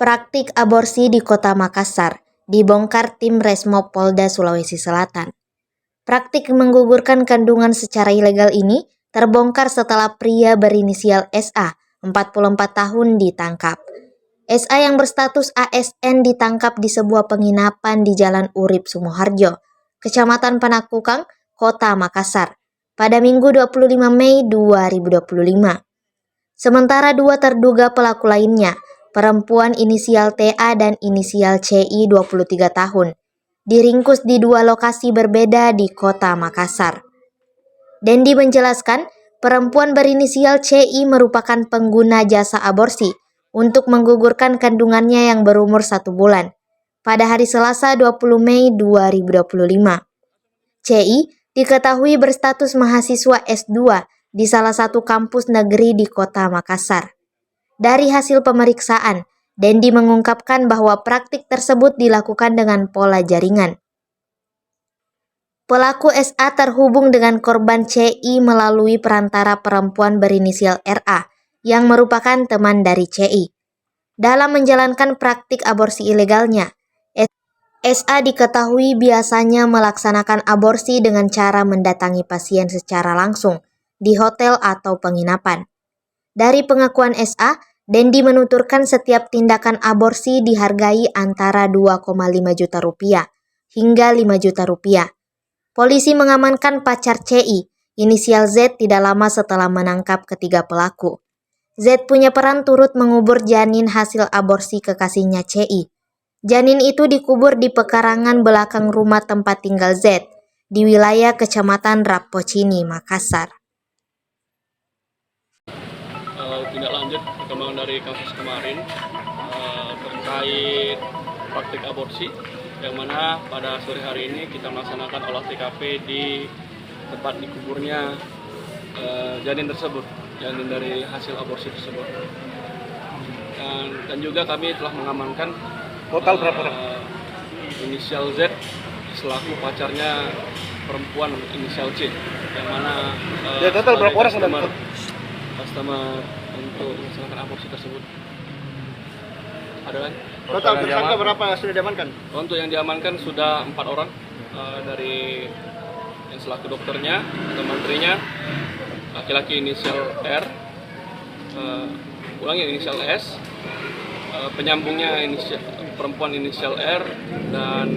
Praktik aborsi di Kota Makassar dibongkar tim Resmob Polda Sulawesi Selatan. Praktik menggugurkan kandungan secara ilegal ini terbongkar setelah pria berinisial SA, 44 tahun ditangkap. SA yang berstatus ASN ditangkap di sebuah penginapan di Jalan Urip Sumoharjo, Kecamatan Panakukang, Kota Makassar, pada Minggu 25 Mei 2025. Sementara dua terduga pelaku lainnya, perempuan inisial TA dan inisial CI 23 tahun, diringkus di dua lokasi berbeda di Kota Makassar. Dendi menjelaskan, perempuan berinisial CI merupakan pengguna jasa aborsi untuk menggugurkan kandungannya yang berumur 1 bulan pada hari Selasa 20 Mei 2025. CI diketahui berstatus mahasiswa S2 di salah satu kampus negeri di Kota Makassar. Dari hasil pemeriksaan, Dendi mengungkapkan bahwa praktik tersebut dilakukan dengan pola jaringan. Pelaku SA terhubung dengan korban CI melalui perantara perempuan berinisial RA yang merupakan teman dari CI. Dalam menjalankan praktik aborsi ilegalnya, SA diketahui biasanya melaksanakan aborsi dengan cara mendatangi pasien secara langsung di hotel atau penginapan. Dari pengakuan SA, Dendi menuturkan setiap tindakan aborsi dihargai antara 2,5 juta rupiah hingga 5 juta rupiah. Polisi mengamankan pacar CI, inisial Z, tidak lama setelah menangkap ketiga pelaku. Z punya peran turut mengubur janin hasil aborsi kekasihnya CI. Janin itu dikubur di pekarangan belakang rumah tempat tinggal Z di wilayah Kecamatan Rapocini, Makassar. Tindak lanjut perkembangan dari kasus kemarin terkait praktik aborsi, yang mana pada sore hari ini kita melaksanakan olah TKP di tempat dikuburnya janin tersebut, janin dari hasil aborsi tersebut. Dan juga kami telah mengamankan total berapa? Inisial Z selaku pacarnya perempuan inisial C, yang mana total berapa orang customer untuk melaksanakan aborsi tersebut. Ada lagi? Total tersangka berapa sudah diamankan? Untuk yang diamankan sudah 4 orang, dari yang selaku dokternya atau menterinya, laki-laki inisial R, inisial S, penyambungnya perempuan inisial R, dan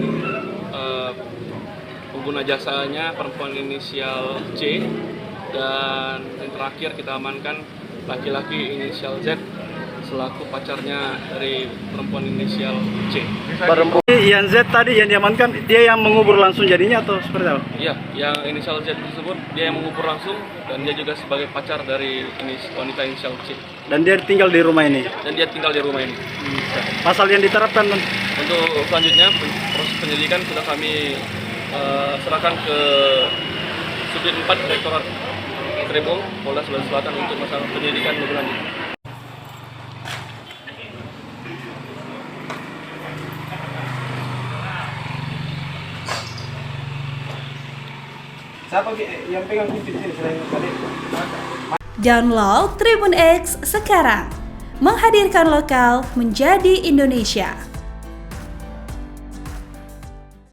pengguna jasanya perempuan inisial C, dan yang terakhir kita amankan laki-laki inisial Z selaku pacarnya dari perempuan inisial C. Yang Z tadi yang diamankan, dia yang mengubur langsung jadinya atau seperti apa? Iya, yang inisial Z tersebut dia yang mengubur langsung, dan dia juga sebagai pacar dari wanita inisial C. Dan dia tinggal di rumah ini? Dan dia tinggal di rumah ini. Pasal yang diterapkan? Untuk selanjutnya, proses penyelidikan sudah kami serahkan ke Subdit 4 Direktorat Krimum Polda Sulawesi Selatan untuk masalah penyelidikan lebih lanjut. Siapa yang pegang kunci sini selain tadi? Download Tribun X sekarang, menghadirkan lokal menjadi Indonesia.